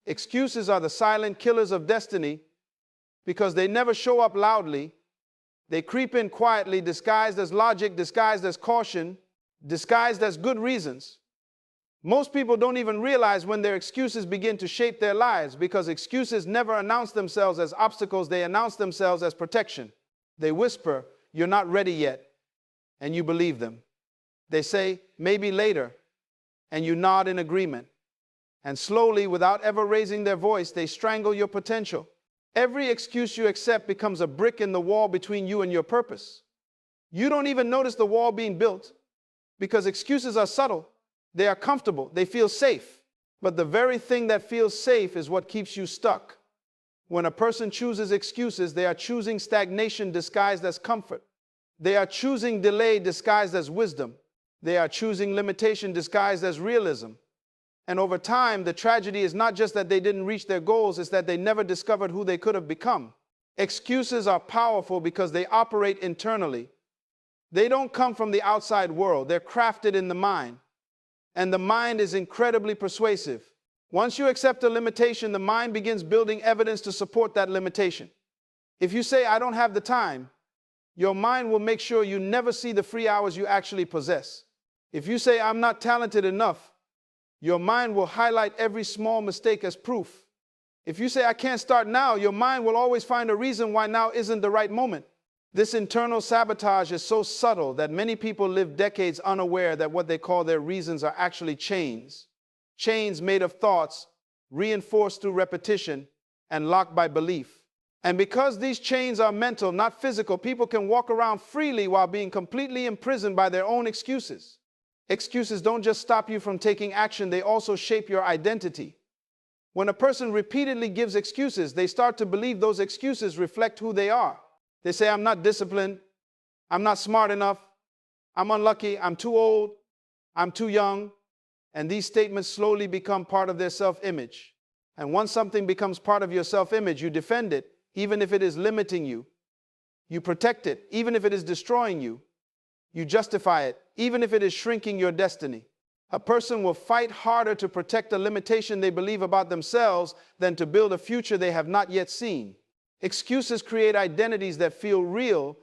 Excuses are the silent killers of destiny because they never show up loudly. They creep in quietly, disguised as logic, disguised as caution, disguised as good reasons. Most people don't even realize when their excuses begin to shape their lives because excuses never announce themselves as obstacles, they announce themselves as protection. They whisper, "You're not ready yet," and you believe them. They say, "Maybe later," and you nod in agreement. And slowly, without ever raising their voice, they strangle your potential. Every excuse you accept becomes a brick in the wall between you and your purpose. You don't even notice the wall being built because excuses are subtle. They are comfortable. They feel safe. But the very thing that feels safe is what keeps you stuck. When a person chooses excuses, they are choosing stagnation disguised as comfort. They are choosing delay disguised as wisdom. They are choosing limitation disguised as realism. And over time, the tragedy is not just that they didn't reach their goals, it's that they never discovered who they could have become. Excuses are powerful because they operate internally. They don't come from the outside world. They're crafted in the mind. And the mind is incredibly persuasive. Once you accept a limitation, the mind begins building evidence to support that limitation. If you say, "I don't have the time," your mind will make sure you never see the free hours you actually possess. If you say, "I'm not talented enough," your mind will highlight every small mistake as proof. If you say, "I can't start now," your mind will always find a reason why now isn't the right moment. This internal sabotage is so subtle that many people live decades unaware that what they call their reasons are actually chains. Chains made of thoughts, reinforced through repetition, and locked by belief. And because these chains are mental, not physical, people can walk around freely while being completely imprisoned by their own excuses. Excuses don't just stop you from taking action, they also shape your identity. When a person repeatedly gives excuses, they start to believe those excuses reflect who they are. They say, "I'm not disciplined, I'm not smart enough, I'm unlucky, I'm too old, I'm too young." And these statements slowly become part of their self-image. And once something becomes part of your self-image, you defend it, even if it is limiting you. You protect it, even if it is destroying you. You justify it, even if it is shrinking your destiny. A person will fight harder to protect a limitation they believe about themselves than to build a future they have not yet seen. Excuses create identities that feel real,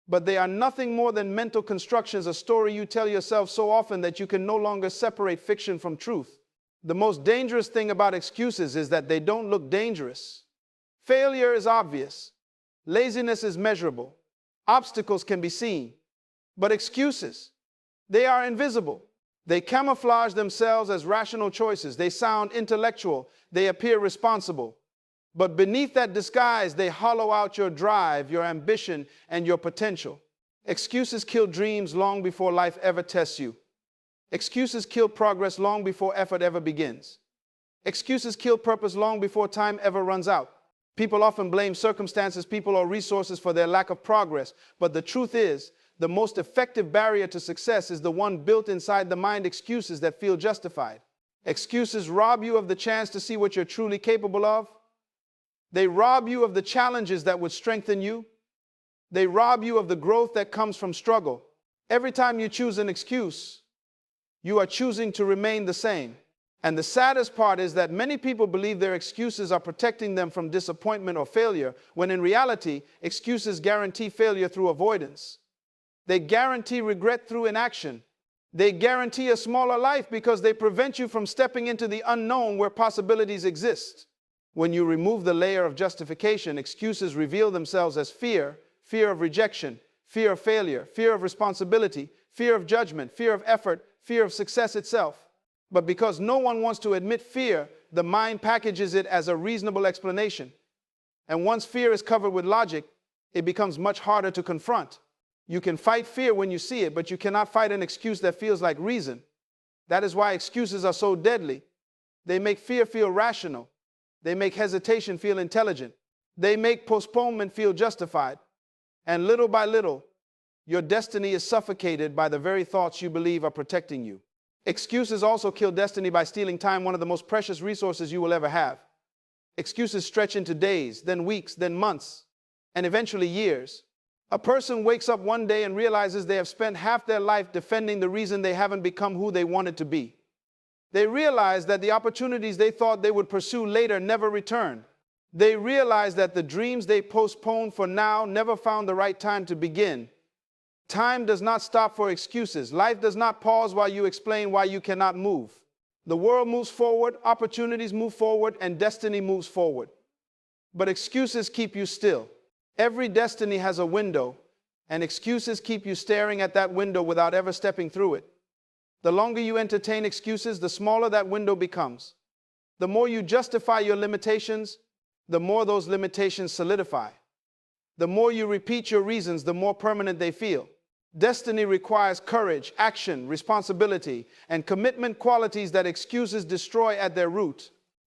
but they are nothing more than mental constructions, a story you tell yourself so often that you can no longer separate fiction from truth. The most dangerous thing about excuses is that they don't look dangerous. Failure is obvious. Laziness is measurable. Obstacles can be seen. But excuses, they are invisible. They camouflage themselves as rational choices. They sound intellectual. They appear responsible. But beneath that disguise, they hollow out your drive, your ambition, and your potential. Excuses kill dreams long before life ever tests you. Excuses kill progress long before effort ever begins. Excuses kill purpose long before time ever runs out. People often blame circumstances, people, or resources for their lack of progress. But the truth is, the most effective barrier to success is the one built inside the mind: excuses that feel justified. Excuses rob you of the chance to see what you're truly capable of. They rob you of the challenges that would strengthen you. They rob you of the growth that comes from struggle. Every time you choose an excuse, you are choosing to remain the same. And the saddest part is that many people believe their excuses are protecting them from disappointment or failure, when in reality, excuses guarantee failure through avoidance. They guarantee regret through inaction. They guarantee a smaller life because they prevent you from stepping into the unknown where possibilities exist. When you remove the layer of justification, excuses reveal themselves as fear: fear of rejection, fear of failure, fear of responsibility, fear of judgment, fear of effort, fear of success itself. But because no one wants to admit fear, the mind packages it as a reasonable explanation. And once fear is covered with logic, it becomes much harder to confront. You can fight fear when you see it, but you cannot fight an excuse that feels like reason. That is why excuses are so deadly. They make fear feel rational. They make hesitation feel intelligent. They make postponement feel justified. And little by little, your destiny is suffocated by the very thoughts you believe are protecting you. Excuses also kill destiny by stealing time, one of the most precious resources you will ever have. Excuses stretch into days, then weeks, then months, and eventually years. A person wakes up one day and realizes they have spent half their life defending the reason they haven't become who they wanted to be. They realized that the opportunities they thought they would pursue later never returned. They realized that the dreams they postponed for now never found the right time to begin. Time does not stop for excuses. Life does not pause while you explain why you cannot move. The world moves forward, opportunities move forward, and destiny moves forward. But excuses keep you still. Every destiny has a window, and excuses keep you staring at that window without ever stepping through it. The longer you entertain excuses, the smaller that window becomes. The more you justify your limitations, the more those limitations solidify. The more you repeat your reasons, the more permanent they feel. Destiny requires courage, action, responsibility, and commitment, qualities that excuses destroy at their root.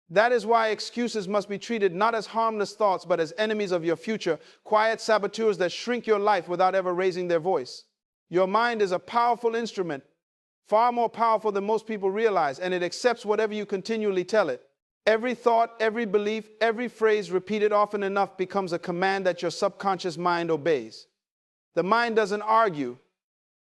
That is why excuses must be treated not as harmless thoughts, but as enemies of your future, quiet saboteurs that shrink your life without ever raising their voice. Your mind is a powerful instrument, far more powerful than most people realize, and it accepts whatever you continually tell it. Every thought, every belief, every phrase repeated often enough becomes a command that your subconscious mind obeys. The mind doesn't argue.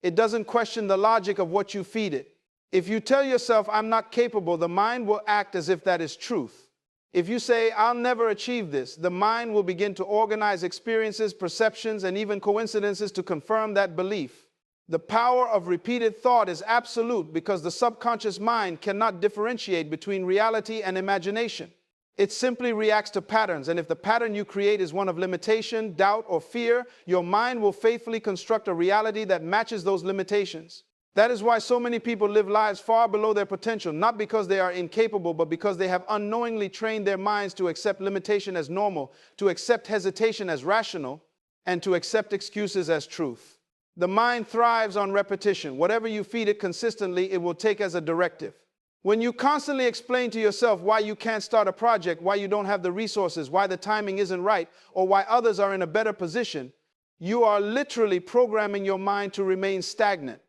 It doesn't question the logic of what you feed it. If you tell yourself, I'm not capable, the mind will act as if that is truth. If you say, I'll never achieve this, the mind will begin to organize experiences, perceptions, and even coincidences to confirm that belief. The power of repeated thought is absolute because the subconscious mind cannot differentiate between reality and imagination. It simply reacts to patterns, and if the pattern you create is one of limitation, doubt, or fear, your mind will faithfully construct a reality that matches those limitations. That is why so many people live lives far below their potential, not because they are incapable, but because they have unknowingly trained their minds to accept limitation as normal, to accept hesitation as rational, and to accept excuses as truth. The mind thrives on repetition. Whatever you feed it consistently, it will take as a directive. When you constantly explain to yourself why you can't start a project, why you don't have the resources, why the timing isn't right, or why others are in a better position, you are literally programming your mind to remain stagnant.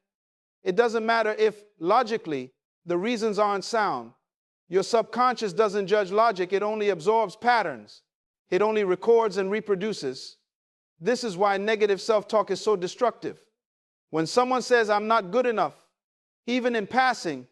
It doesn't matter if, logically, the reasons aren't sound. Your subconscious doesn't judge logic, it only absorbs patterns. It only records and reproduces. This is why negative self-talk is so destructive. When someone says, I'm not good enough, even in passing,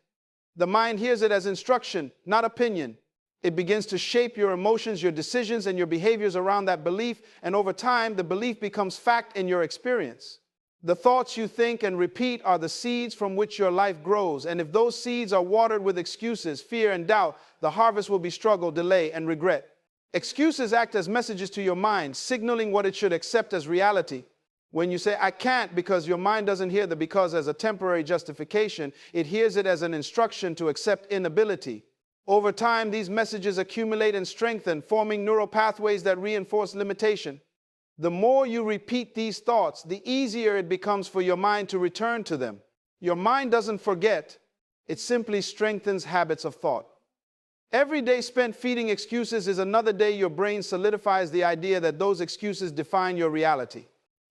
the mind hears it as instruction, not opinion. It begins to shape your emotions, your decisions, and your behaviors around that belief, and over time, the belief becomes fact in your experience. The thoughts you think and repeat are the seeds from which your life grows, and if those seeds are watered with excuses, fear, and doubt, the harvest will be struggle, delay, and regret. Excuses act as messages to your mind, signaling what it should accept as reality. When you say, I can't, because your mind doesn't hear the because as a temporary justification, it hears it as an instruction to accept inability. Over time, these messages accumulate and strengthen, forming neural pathways that reinforce limitation. The more you repeat these thoughts, the easier it becomes for your mind to return to them. Your mind doesn't forget, it simply strengthens habits of thought. Every day spent feeding excuses is another day your brain solidifies the idea that those excuses define your reality.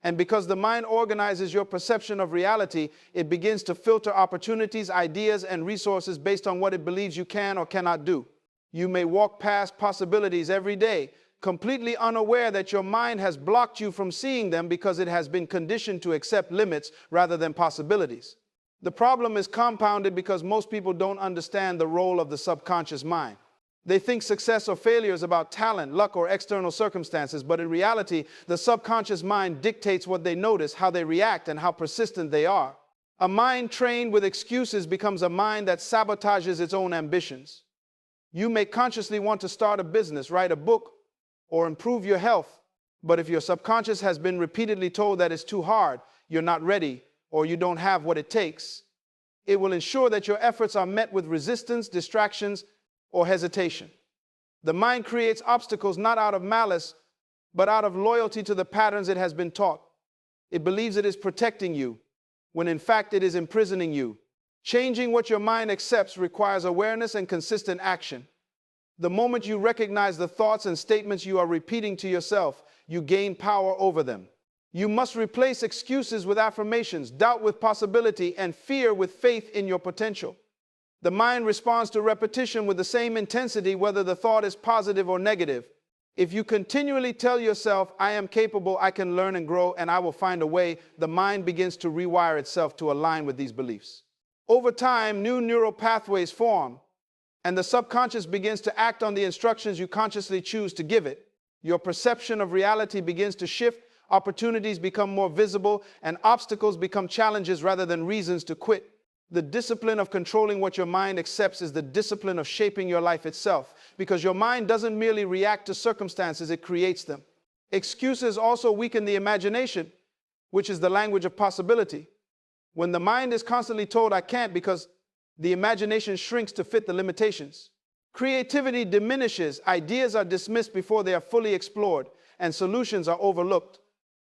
And because the mind organizes your perception of reality, it begins to filter opportunities, ideas, and resources based on what it believes you can or cannot do. You may walk past possibilities every day, completely unaware that your mind has blocked you from seeing them because it has been conditioned to accept limits rather than possibilities. The problem is compounded because most people don't understand the role of the subconscious mind. They think success or failure is about talent, luck, or external circumstances, but in reality, the subconscious mind dictates what they notice, how they react, and how persistent they are. A mind trained with excuses becomes a mind that sabotages its own ambitions. You may consciously want to start a business, write a book, or improve your health, but if your subconscious has been repeatedly told that it's too hard, you're not ready, or you don't have what it takes, it will ensure that your efforts are met with resistance, distractions, or hesitation. The mind creates obstacles not out of malice, but out of loyalty to the patterns it has been taught. It believes it is protecting you, when in fact it is imprisoning you. Changing what your mind accepts requires awareness and consistent action. The moment you recognize the thoughts and statements you are repeating to yourself, you gain power over them. You must replace excuses with affirmations, doubt with possibility, and fear with faith in your potential. The mind responds to repetition with the same intensity, whether the thought is positive or negative. If you continually tell yourself, I am capable, I can learn and grow, and I will find a way, the mind begins to rewire itself to align with these beliefs. Over time, new neural pathways form, and the subconscious begins to act on the instructions you consciously choose to give it. Your perception of reality begins to shift, opportunities become more visible, and obstacles become challenges rather than reasons to quit. The discipline of controlling what your mind accepts is the discipline of shaping your life itself, because your mind doesn't merely react to circumstances, it creates them. Excuses also weaken the imagination, which is the language of possibility. When the mind is constantly told, "I can't," because the imagination shrinks to fit the limitations. Creativity diminishes, ideas are dismissed before they are fully explored, and solutions are overlooked.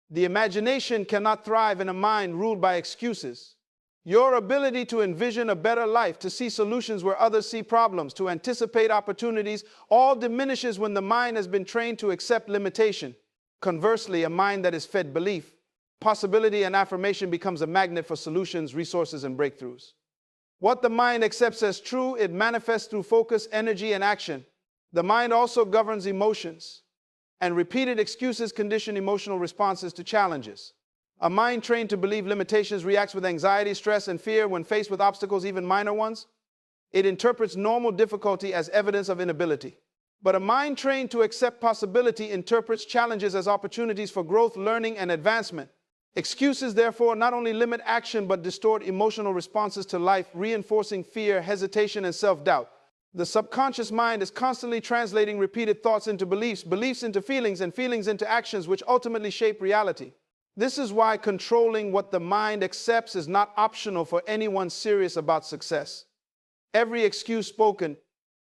The imagination cannot thrive in a mind ruled by excuses. Your ability to envision a better life, to see solutions where others see problems, to anticipate opportunities, all diminishes when the mind has been trained to accept limitation. Conversely, a mind that is fed belief, possibility, and affirmation becomes a magnet for solutions, resources, and breakthroughs. What the mind accepts as true, it manifests through focus, energy, and action. The mind also governs emotions, and repeated excuses condition emotional responses to challenges. A mind trained to believe limitations reacts with anxiety, stress, and fear when faced with obstacles, even minor ones. It interprets normal difficulty as evidence of inability. But a mind trained to accept possibility interprets challenges as opportunities for growth, learning, and advancement. Excuses, therefore, not only limit action but distort emotional responses to life, reinforcing fear, hesitation, and self-doubt. The subconscious mind is constantly translating repeated thoughts into beliefs, beliefs into feelings, and feelings into actions, which ultimately shape reality. This is why controlling what the mind accepts is not optional for anyone serious about success. Every excuse spoken,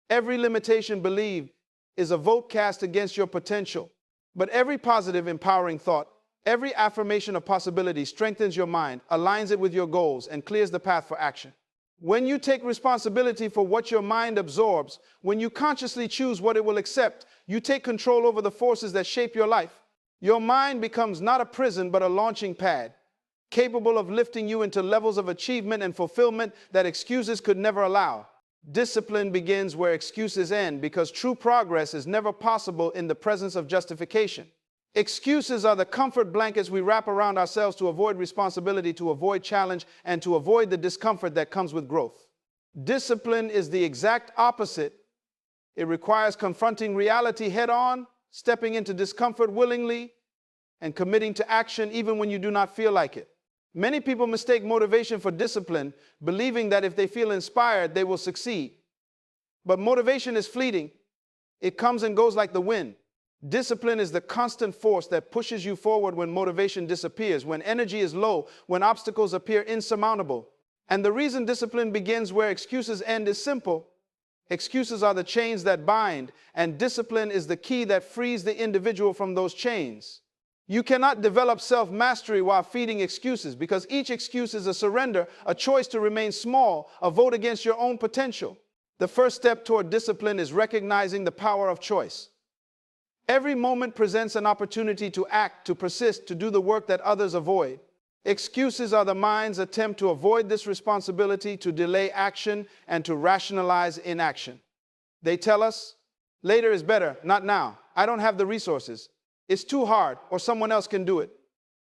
every limitation believed, is a vote cast against your potential. But every positive, empowering thought, every affirmation of possibility strengthens your mind, aligns it with your goals, and clears the path for action. When you take responsibility for what your mind absorbs, when you consciously choose what it will accept, you take control over the forces that shape your life. Your mind becomes not a prison but a launching pad, capable of lifting you into levels of achievement and fulfillment that excuses could never allow. Discipline begins where excuses end, because true progress is never possible in the presence of justification. Excuses are the comfort blankets we wrap around ourselves to avoid responsibility, to avoid challenge, and to avoid the discomfort that comes with growth. Discipline is the exact opposite. It requires confronting reality head-on, stepping into discomfort willingly, and committing to action even when you do not feel like it. Many people mistake motivation for discipline, believing that if they feel inspired, they will succeed. But motivation is fleeting. It comes and goes like the wind. Discipline is the constant force that pushes you forward when motivation disappears, when energy is low, when obstacles appear insurmountable. And the reason discipline begins where excuses end is simple. Excuses are the chains that bind, and discipline is the key that frees the individual from those chains. You cannot develop self-mastery while feeding excuses, because each excuse is a surrender, a choice to remain small, a vote against your own potential. The first step toward discipline is recognizing the power of choice. Every moment presents an opportunity to act, to persist, to do the work that others avoid. Excuses are the mind's attempt to avoid this responsibility, to delay action, and to rationalize inaction. They tell us, later is better, not now. I don't have the resources. It's too hard, or someone else can do it.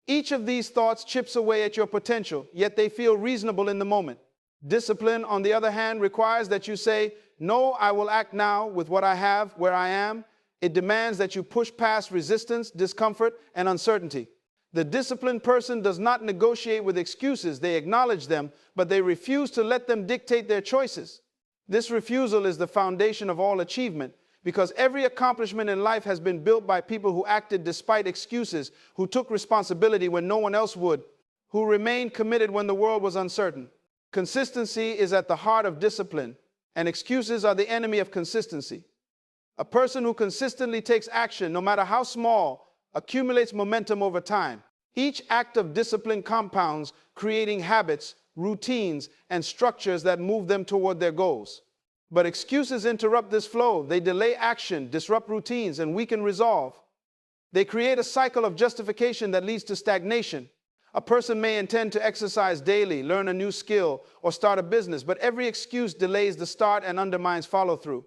Each of these thoughts chips away at your potential, yet they feel reasonable in the moment. Discipline, on the other hand, requires that you say, "No, I will act now with what I have, where I am." It demands that you push past resistance, discomfort, and uncertainty. The disciplined person does not negotiate with excuses. They acknowledge them, but they refuse to let them dictate their choices. This refusal is the foundation of all achievement, because every accomplishment in life has been built by people who acted despite excuses, who took responsibility when no one else would, who remained committed when the world was uncertain. Consistency is at the heart of discipline, and excuses are the enemy of consistency. A person who consistently takes action, no matter how small, accumulates momentum over time. Each act of discipline compounds, creating habits, routines, and structures that move them toward their goals. But excuses interrupt this flow. They delay action, disrupt routines, and weaken resolve. They create a cycle of justification that leads to stagnation. A person may intend to exercise daily, learn a new skill, or start a business, but every excuse delays the start and undermines follow-through.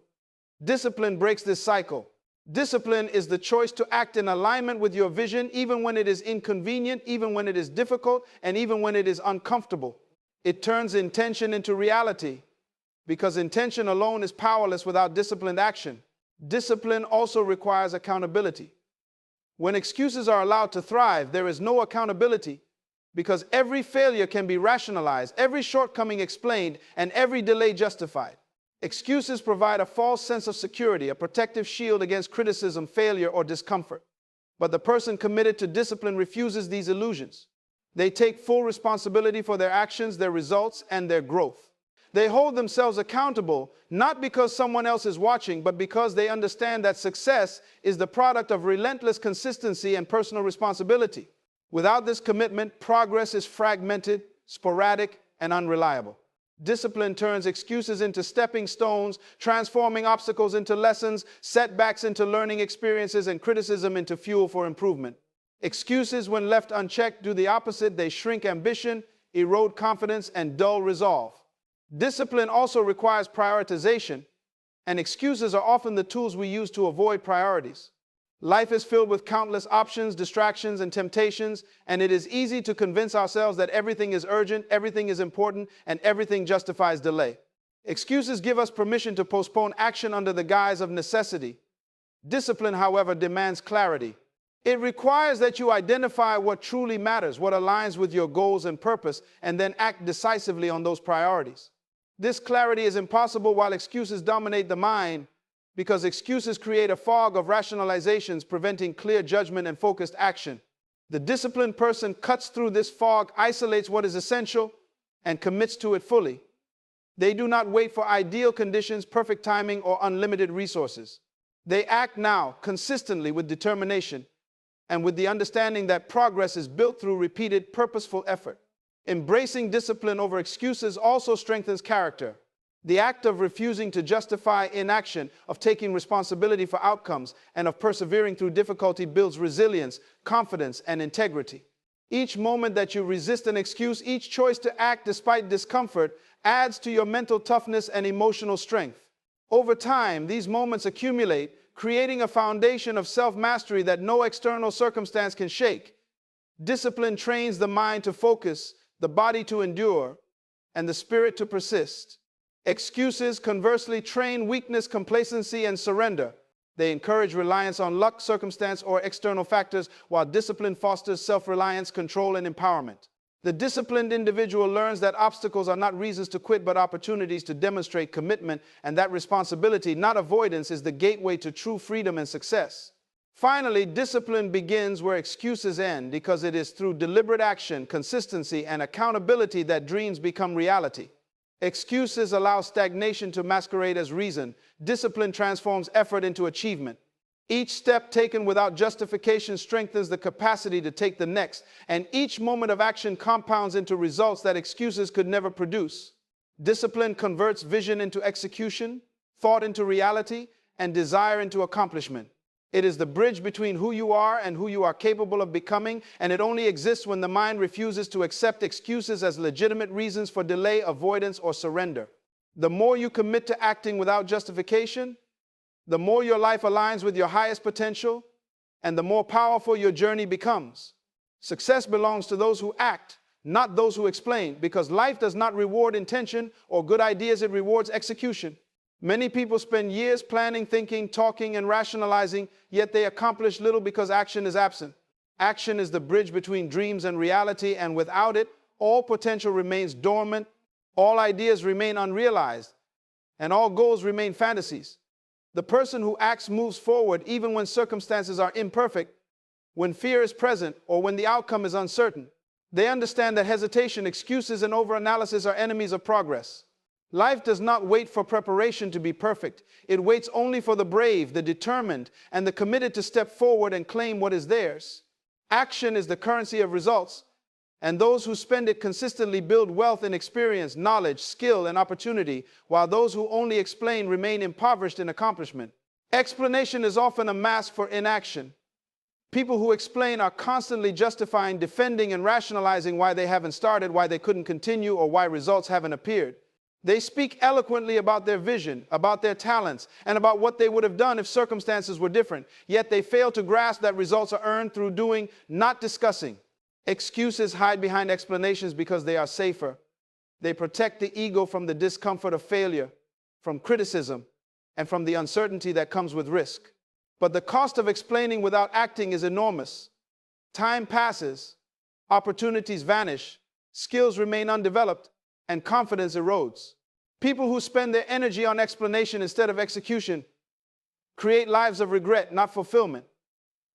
Discipline breaks this cycle. Discipline is the choice to act in alignment with your vision, even when it is inconvenient, even when it is difficult, and even when it is uncomfortable. It turns intention into reality, because intention alone is powerless without disciplined action. Discipline also requires accountability. When excuses are allowed to thrive, there is no accountability, because every failure can be rationalized, every shortcoming explained, and every delay justified. Excuses provide a false sense of security, a protective shield against criticism, failure, or discomfort. But the person committed to discipline refuses these illusions. They take full responsibility for their actions, their results, and their growth. They hold themselves accountable, not because someone else is watching, but because they understand that success is the product of relentless consistency and personal responsibility. Without this commitment, progress is fragmented, sporadic, and unreliable. Discipline turns excuses into stepping stones, transforming obstacles into lessons, setbacks into learning experiences, and criticism into fuel for improvement. Excuses, when left unchecked, do the opposite. They shrink ambition, erode confidence, and dull resolve. Discipline also requires prioritization, and excuses are often the tools we use to avoid priorities. Life is filled with countless options, distractions, and temptations, and it is easy to convince ourselves that everything is urgent, everything is important, and everything justifies delay. Excuses give us permission to postpone action under the guise of necessity. Discipline, however, demands clarity. It requires that you identify what truly matters, what aligns with your goals and purpose, and then act decisively on those priorities. This clarity is impossible while excuses dominate the mind, because excuses create a fog of rationalizations, preventing clear judgment and focused action. The disciplined person cuts through this fog, isolates what is essential, and commits to it fully. They do not wait for ideal conditions, perfect timing, or unlimited resources. They act now, consistently, with determination, and with the understanding that progress is built through repeated, purposeful effort. Embracing discipline over excuses also strengthens character. The act of refusing to justify inaction, of taking responsibility for outcomes, and of persevering through difficulty builds resilience, confidence, and integrity. Each moment that you resist an excuse, each choice to act despite discomfort, adds to your mental toughness and emotional strength. Over time, these moments accumulate, creating a foundation of self-mastery that no external circumstance can shake. Discipline trains the mind to focus, the body to endure, and the spirit to persist. Excuses, conversely, train weakness, complacency, and surrender. They encourage reliance on luck, circumstance, or external factors, while discipline fosters self-reliance, control, and empowerment. The disciplined individual learns that obstacles are not reasons to quit, but opportunities to demonstrate commitment, and that responsibility, not avoidance, is the gateway to true freedom and success. Finally, discipline begins where excuses end, because it is through deliberate action, consistency, and accountability that dreams become reality. Excuses allow stagnation to masquerade as reason. Discipline transforms effort into achievement. Each step taken without justification strengthens the capacity to take the next, and each moment of action compounds into results that excuses could never produce. Discipline converts vision into execution, thought into reality, and desire into accomplishment. It is the bridge between who you are and who you are capable of becoming, and it only exists when the mind refuses to accept excuses as legitimate reasons for delay, avoidance, or surrender. The more you commit to acting without justification, the more your life aligns with your highest potential, and the more powerful your journey becomes. Success belongs to those who act, not those who explain, because life does not reward intention or good ideas, it rewards execution. Many people spend years planning, thinking, talking, and rationalizing, yet they accomplish little because action is absent. Action is the bridge between dreams and reality, and without it, all potential remains dormant, all ideas remain unrealized, and all goals remain fantasies. The person who acts moves forward even when circumstances are imperfect, when fear is present, or when the outcome is uncertain. They understand that hesitation, excuses, and overanalysis are enemies of progress. Life does not wait for preparation to be perfect. It waits only for the brave, the determined, and the committed to step forward and claim what is theirs. Action is the currency of results, and those who spend it consistently build wealth in experience, knowledge, skill, and opportunity, while those who only explain remain impoverished in accomplishment. Explanation is often a mask for inaction. People who explain are constantly justifying, defending, and rationalizing why they haven't started, why they couldn't continue, or why results haven't appeared. They speak eloquently about their vision, about their talents, and about what they would have done if circumstances were different. Yet they fail to grasp that results are earned through doing, not discussing. Excuses hide behind explanations because they are safer. They protect the ego from the discomfort of failure, from criticism, and from the uncertainty that comes with risk. But the cost of explaining without acting is enormous. Time passes, opportunities vanish, skills remain undeveloped, and confidence erodes. People who spend their energy on explanation instead of execution create lives of regret, not fulfillment,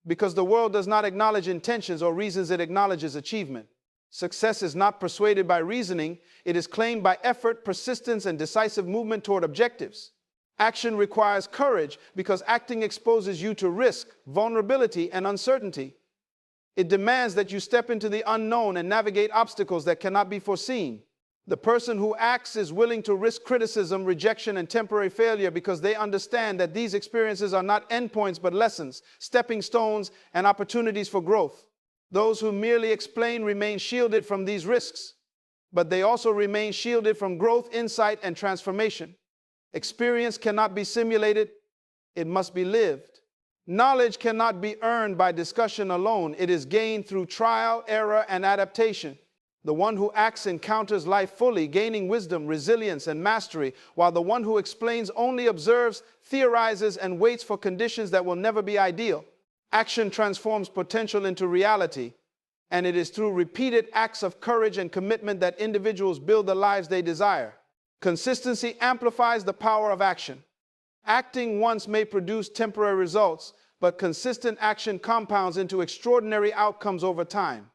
because the world does not acknowledge intentions or reasons, it acknowledges achievement. Success is not persuaded by reasoning, it is claimed by effort, persistence, and decisive movement toward objectives. Action requires courage because acting exposes you to risk, vulnerability, and uncertainty. It demands that you step into the unknown and navigate obstacles that cannot be foreseen. The person who acts is willing to risk criticism, rejection, and temporary failure because they understand that these experiences are not endpoints but lessons, stepping stones, and opportunities for growth. Those who merely explain remain shielded from these risks, but they also remain shielded from growth, insight, and transformation. Experience cannot be simulated, it must be lived. Knowledge cannot be earned by discussion alone, it is gained through trial, error, and adaptation. The one who acts encounters life fully, gaining wisdom, resilience, and mastery, while the one who explains only observes, theorizes, and waits for conditions that will never be ideal. Action transforms potential into reality, and it is through repeated acts of courage and commitment that individuals build the lives they desire. Consistency amplifies the power of action. Acting once may produce temporary results, but consistent action compounds into extraordinary outcomes over time.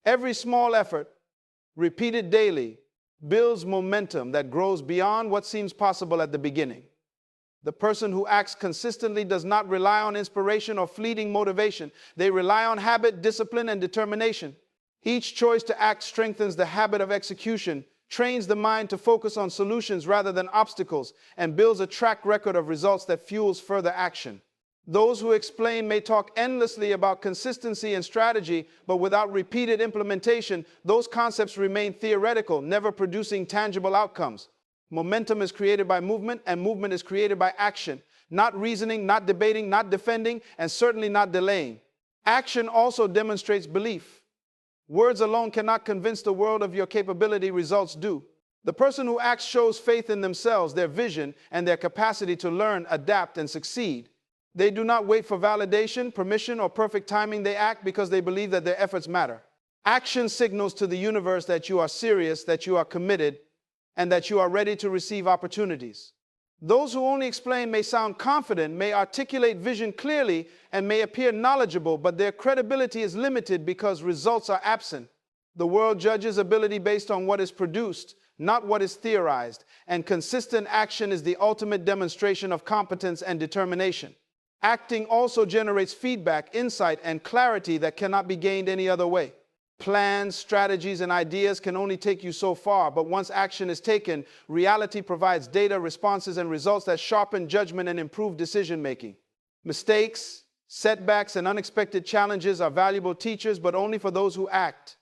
Every small effort, repeated daily, builds momentum that grows beyond what seems possible at the beginning. The person who acts consistently does not rely on inspiration or fleeting motivation. They rely on habit, discipline, and determination. Each choice to act strengthens the habit of execution, trains the mind to focus on solutions rather than obstacles, and builds a track record of results that fuels further action. Those who explain may talk endlessly about consistency and strategy, but without repeated implementation, those concepts remain theoretical, never producing tangible outcomes. Momentum is created by movement, and movement is created by action. Not reasoning, not debating, not defending, and certainly not delaying. Action also demonstrates belief. Words alone cannot convince the world of your capability, results do. The person who acts shows faith in themselves, their vision, and their capacity to learn, adapt, and succeed. They do not wait for validation, permission, or perfect timing. They act because they believe that their efforts matter. Action signals to the universe that you are serious, that you are committed, and that you are ready to receive opportunities. Those who only explain may sound confident, may articulate vision clearly, and may appear knowledgeable, but their credibility is limited because results are absent. The world judges ability based on what is produced, not what is theorized, and consistent action is the ultimate demonstration of competence and determination. Acting also generates feedback, insight, and clarity that cannot be gained any other way. Plans, strategies, and ideas can only take you so far, but once action is taken, reality provides data, responses, and results that sharpen judgment and improve decision-making. Mistakes, setbacks, and unexpected challenges are valuable teachers, but only for those who act.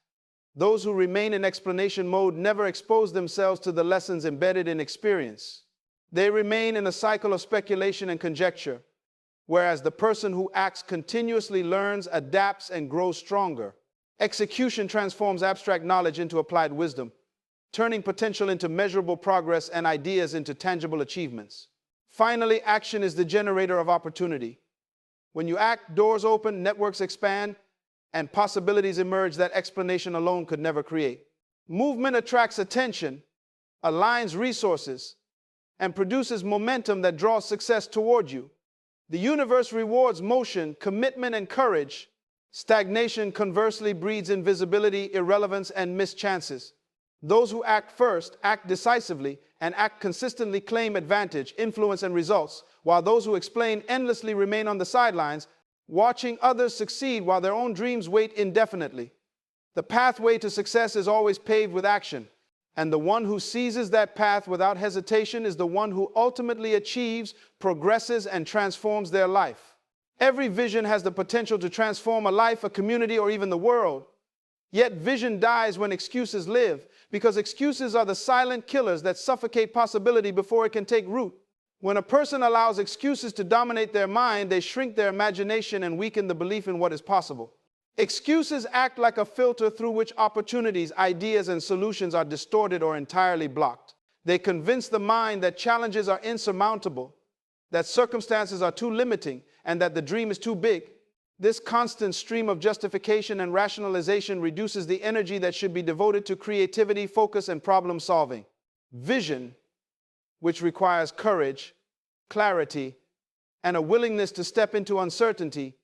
Those who remain in explanation mode never expose themselves to the lessons embedded in experience. They remain in a cycle of speculation and conjecture, whereas the person who acts continuously learns, adapts, and grows stronger. Execution transforms abstract knowledge into applied wisdom, turning potential into measurable progress and ideas into tangible achievements. Finally, action is the generator of opportunity. When you act, doors open, networks expand, and possibilities emerge that explanation alone could never create. Movement attracts attention, aligns resources, and produces momentum that draws success toward you. The universe rewards motion, commitment, and courage. Stagnation, conversely, breeds invisibility, irrelevance, and missed chances. Those who act first, act decisively, and act consistently claim advantage, influence, and results, while those who explain endlessly remain on the sidelines, watching others succeed while their own dreams wait indefinitely. The pathway to success is always paved with action, and the one who seizes that path without hesitation is the one who ultimately achieves, progresses, and transforms their life. Every vision has the potential to transform a life, a community, or even the world. Yet vision dies when excuses live, because excuses are the silent killers that suffocate possibility before it can take root. When a person allows excuses to dominate their mind, they shrink their imagination and weaken the belief in what is possible. Excuses act like a filter through which opportunities, ideas, and solutions are distorted or entirely blocked. They convince the mind that challenges are insurmountable, that circumstances are too limiting, and that the dream is too big. This constant stream of justification and rationalization reduces the energy that should be devoted to creativity, focus, and problem solving. Vision, which requires courage, clarity, and a willingness to step into uncertainty,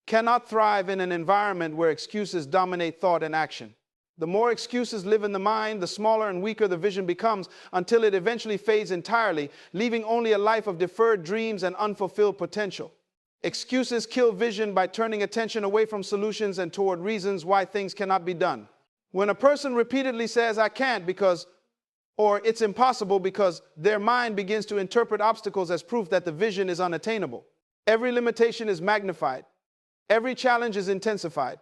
cannot thrive in an environment where excuses dominate thought and action. The more excuses live in the mind, the smaller and weaker the vision becomes until it eventually fades entirely, leaving only a life of deferred dreams and unfulfilled potential. Excuses kill vision by turning attention away from solutions and toward reasons why things cannot be done. When a person repeatedly says, "I can't because," or "it's impossible because," their mind begins to interpret obstacles as proof that the vision is unattainable. Every limitation is magnified. Every challenge is intensified,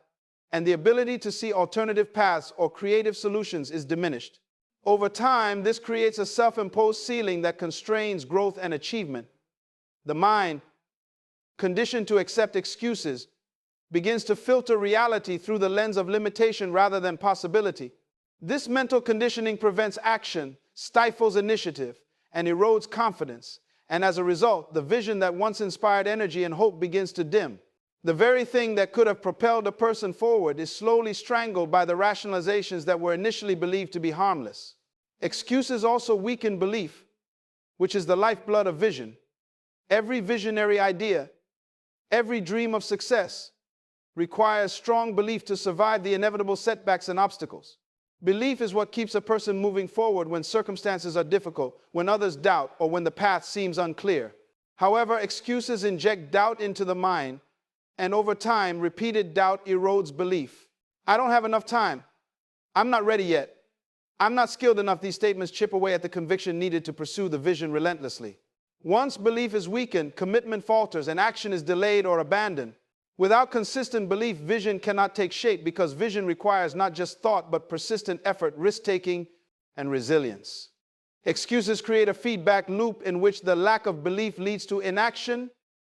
and the ability to see alternative paths or creative solutions is diminished. Over time, this creates a self-imposed ceiling that constrains growth and achievement. The mind, conditioned to accept excuses, begins to filter reality through the lens of limitation rather than possibility. This mental conditioning prevents action, stifles initiative, and erodes confidence, and as a result, the vision that once inspired energy and hope begins to dim. The very thing that could have propelled a person forward is slowly strangled by the rationalizations that were initially believed to be harmless. Excuses also weaken belief, which is the lifeblood of vision. Every visionary idea, every dream of success, requires strong belief to survive the inevitable setbacks and obstacles. Belief is what keeps a person moving forward when circumstances are difficult, when others doubt, or when the path seems unclear. However, excuses inject doubt into the mind, and over time, repeated doubt erodes belief. "I don't have enough time. I'm not ready yet. I'm not skilled enough." These statements chip away at the conviction needed to pursue the vision relentlessly. Once belief is weakened, commitment falters, and action is delayed or abandoned. Without consistent belief, vision cannot take shape because vision requires not just thought, but persistent effort, risk-taking, and resilience. Excuses create a feedback loop in which the lack of belief leads to inaction,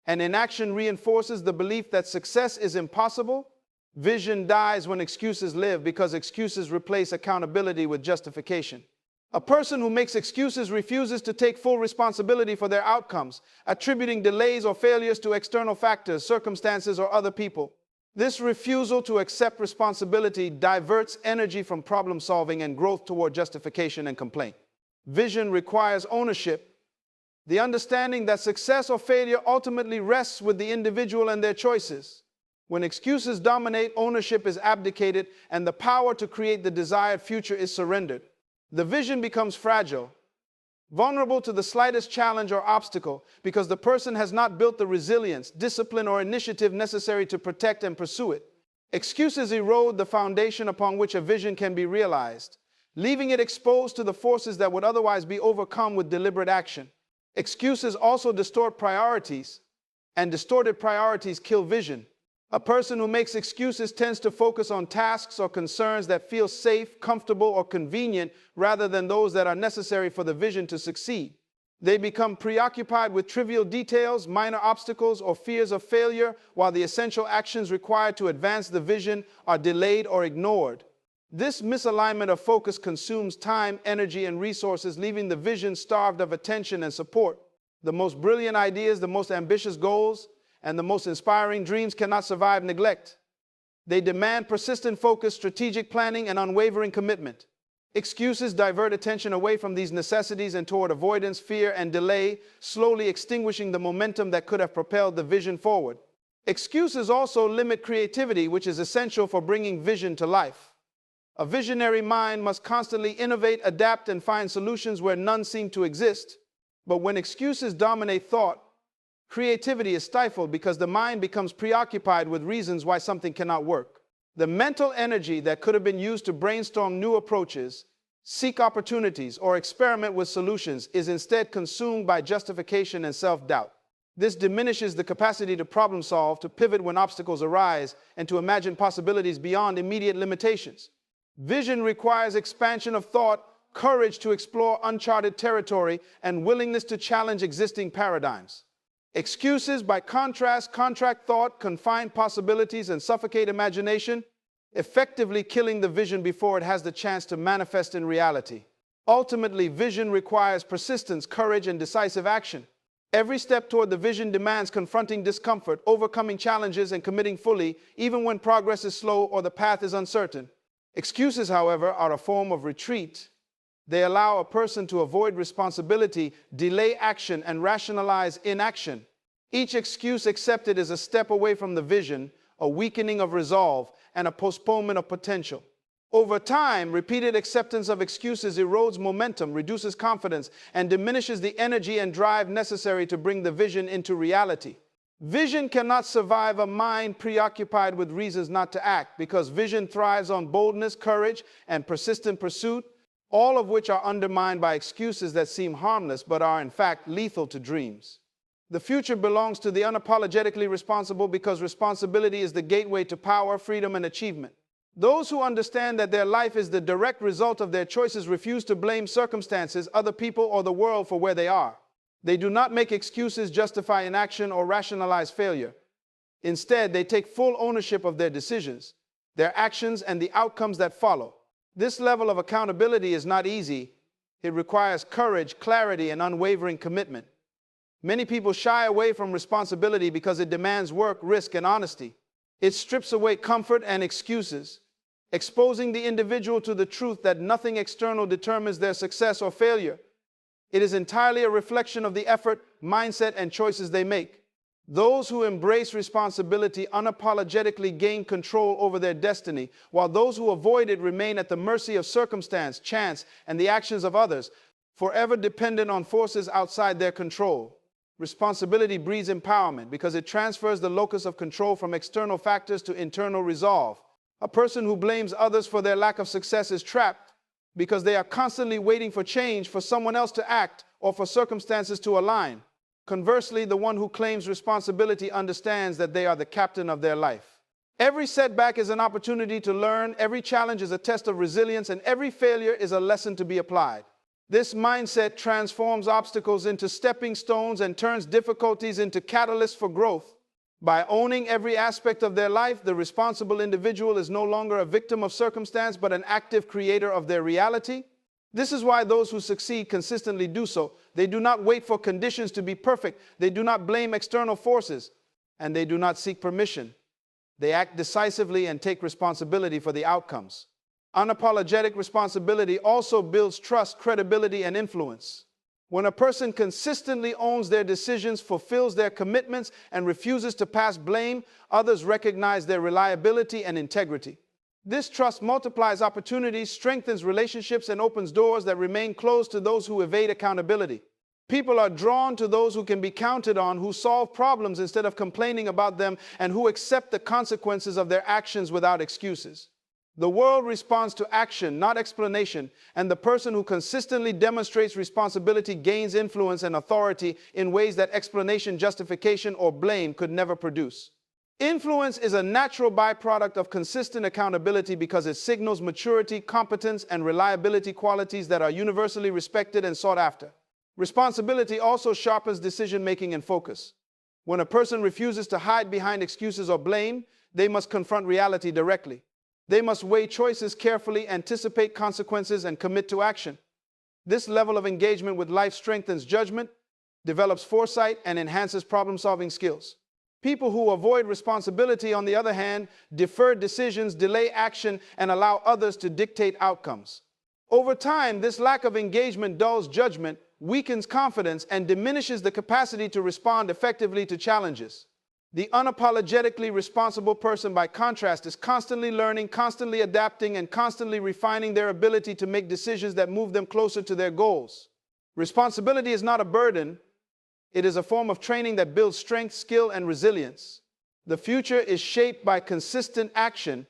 and inaction reinforces the belief that success is impossible. Vision dies when excuses live because excuses replace accountability with justification. A person who makes excuses refuses to take full responsibility for their outcomes, attributing delays or failures to external factors, circumstances, or other people. This refusal to accept responsibility diverts energy from problem solving and growth toward justification and complaint. Vision requires ownership, the understanding that success or failure ultimately rests with the individual and their choices. When excuses dominate, ownership is abdicated, and the power to create the desired future is surrendered. The vision becomes fragile, vulnerable to the slightest challenge or obstacle, because the person has not built the resilience, discipline, or initiative necessary to protect and pursue it. Excuses erode the foundation upon which a vision can be realized, leaving it exposed to the forces that would otherwise be overcome with deliberate action. Excuses also distort priorities, and distorted priorities kill vision. A person who makes excuses tends to focus on tasks or concerns that feel safe, comfortable, or convenient rather than those that are necessary for the vision to succeed. They become preoccupied with trivial details, minor obstacles, or fears of failure, while the essential actions required to advance the vision are delayed or ignored. This misalignment of focus consumes time, energy, and resources, leaving the vision starved of attention and support. The most brilliant ideas, the most ambitious goals, and the most inspiring dreams cannot survive neglect. They demand persistent focus, strategic planning, and unwavering commitment. Excuses divert attention away from these necessities and toward avoidance, fear, and delay, slowly extinguishing the momentum that could have propelled the vision forward. Excuses also limit creativity, which is essential for bringing vision to life. A visionary mind must constantly innovate, adapt, and find solutions where none seem to exist. But when excuses dominate thought, creativity is stifled because the mind becomes preoccupied with reasons why something cannot work. The mental energy that could have been used to brainstorm new approaches, seek opportunities, or experiment with solutions is instead consumed by justification and self-doubt. This diminishes the capacity to problem solve, to pivot when obstacles arise, and to imagine possibilities beyond immediate limitations. Vision requires expansion of thought, courage to explore uncharted territory, and willingness to challenge existing paradigms. Excuses, by contrast, contract thought, confine possibilities, and suffocate imagination, effectively killing the vision before it has the chance to manifest in reality. Ultimately, vision requires persistence, courage, and decisive action. Every step toward the vision demands confronting discomfort, overcoming challenges, and committing fully, even when progress is slow or the path is uncertain. Excuses, however, are a form of retreat. They allow a person to avoid responsibility, delay action, and rationalize inaction. Each excuse accepted is a step away from the vision, a weakening of resolve, and a postponement of potential. Over time, repeated acceptance of excuses erodes momentum, reduces confidence, and diminishes the energy and drive necessary to bring the vision into reality. Vision cannot survive a mind preoccupied with reasons not to act, because vision thrives on boldness, courage, and persistent pursuit, all of which are undermined by excuses that seem harmless but are in fact lethal to dreams. The future belongs to the unapologetically responsible, because responsibility is the gateway to power, freedom, and achievement. Those who understand that their life is the direct result of their choices refuse to blame circumstances, other people, or the world for where they are. They do not make excuses, justify inaction, or rationalize failure. Instead, they take full ownership of their decisions, their actions, and the outcomes that follow. This level of accountability is not easy. It requires courage, clarity, and unwavering commitment. Many people shy away from responsibility because it demands work, risk, and honesty. It strips away comfort and excuses, exposing the individual to the truth that nothing external determines their success or failure. It is entirely a reflection of the effort, mindset, and choices they make. Those who embrace responsibility unapologetically gain control over their destiny, while those who avoid it remain at the mercy of circumstance, chance, and the actions of others, forever dependent on forces outside their control. Responsibility breeds empowerment because it transfers the locus of control from external factors to internal resolve. A person who blames others for their lack of success is trapped because they are constantly waiting for change, for someone else to act, or for circumstances to align. Conversely, the one who claims responsibility understands that they are the captain of their life. Every setback is an opportunity to learn, every challenge is a test of resilience, and every failure is a lesson to be applied. This mindset transforms obstacles into stepping stones and turns difficulties into catalysts for growth. By owning every aspect of their life, the responsible individual is no longer a victim of circumstance, but an active creator of their reality. This is why those who succeed consistently do so. They do not wait for conditions to be perfect. They do not blame external forces, and they do not seek permission. They act decisively and take responsibility for the outcomes. Unapologetic responsibility also builds trust, credibility, and influence. When a person consistently owns their decisions, fulfills their commitments, and refuses to pass blame, others recognize their reliability and integrity. This trust multiplies opportunities, strengthens relationships, and opens doors that remain closed to those who evade accountability. People are drawn to those who can be counted on, who solve problems instead of complaining about them, and who accept the consequences of their actions without excuses. The world responds to action, not explanation, and the person who consistently demonstrates responsibility gains influence and authority in ways that explanation, justification, or blame could never produce. Influence is a natural byproduct of consistent accountability because it signals maturity, competence, and reliability, qualities that are universally respected and sought after. Responsibility also sharpens decision-making and focus. When a person refuses to hide behind excuses or blame, they must confront reality directly. They must weigh choices carefully, anticipate consequences, and commit to action. This level of engagement with life strengthens judgment, develops foresight, and enhances problem-solving skills. People who avoid responsibility, on the other hand, defer decisions, delay action, and allow others to dictate outcomes. Over time, this lack of engagement dulls judgment, weakens confidence, and diminishes the capacity to respond effectively to challenges. The unapologetically responsible person, by contrast, is constantly learning, constantly adapting, and constantly refining their ability to make decisions that move them closer to their goals. Responsibility is not a burden. It is a form of training that builds strength, skill, and resilience. The future is shaped by consistent action,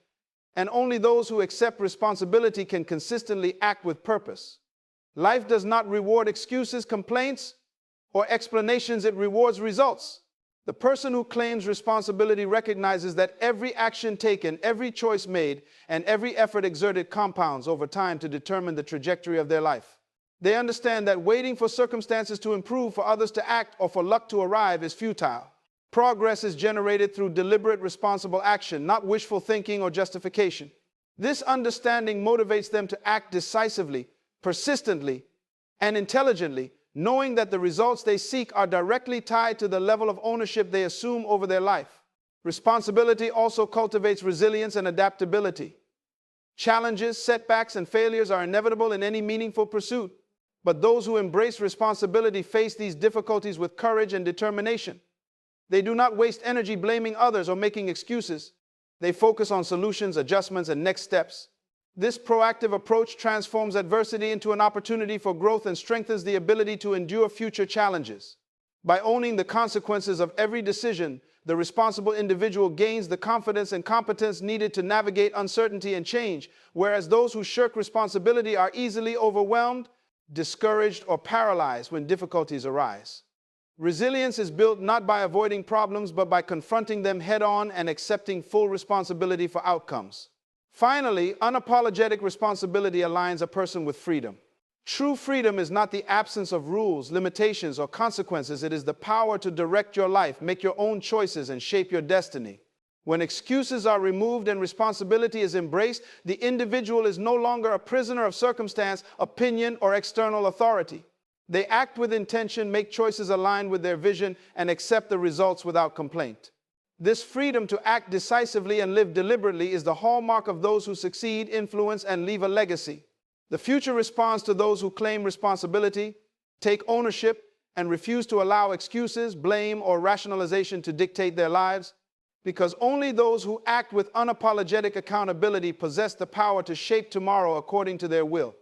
and only those who accept responsibility can consistently act with purpose. Life does not reward excuses, complaints, or explanations. It rewards results. The person who claims responsibility recognizes that every action taken, every choice made, and every effort exerted compounds over time to determine the trajectory of their life. They understand that waiting for circumstances to improve, for others to act, or for luck to arrive is futile. Progress is generated through deliberate, responsible action, not wishful thinking or justification. This understanding motivates them to act decisively, persistently, and intelligently, knowing that the results they seek are directly tied to the level of ownership they assume over their life. Responsibility also cultivates resilience and adaptability. Challenges, setbacks, and failures are inevitable in any meaningful pursuit, but those who embrace responsibility face these difficulties with courage and determination. They do not waste energy blaming others or making excuses. They focus on solutions, adjustments, and next steps. This proactive approach transforms adversity into an opportunity for growth and strengthens the ability to endure future challenges. By owning the consequences of every decision, the responsible individual gains the confidence and competence needed to navigate uncertainty and change, whereas those who shirk responsibility are easily overwhelmed, discouraged, or paralyzed when difficulties arise. Resilience is built not by avoiding problems, but by confronting them head-on and accepting full responsibility for outcomes. Finally, unapologetic responsibility aligns a person with freedom. True freedom is not the absence of rules, limitations, or consequences. It is the power to direct your life, make your own choices, and shape your destiny. When excuses are removed and responsibility is embraced, the individual is no longer a prisoner of circumstance, opinion, or external authority. They act with intention, make choices aligned with their vision, and accept the results without complaint. This freedom to act decisively and live deliberately is the hallmark of those who succeed, influence, and leave a legacy. The future responds to those who claim responsibility, take ownership, and refuse to allow excuses, blame, or rationalization to dictate their lives, because only those who act with unapologetic accountability possess the power to shape tomorrow according to their will.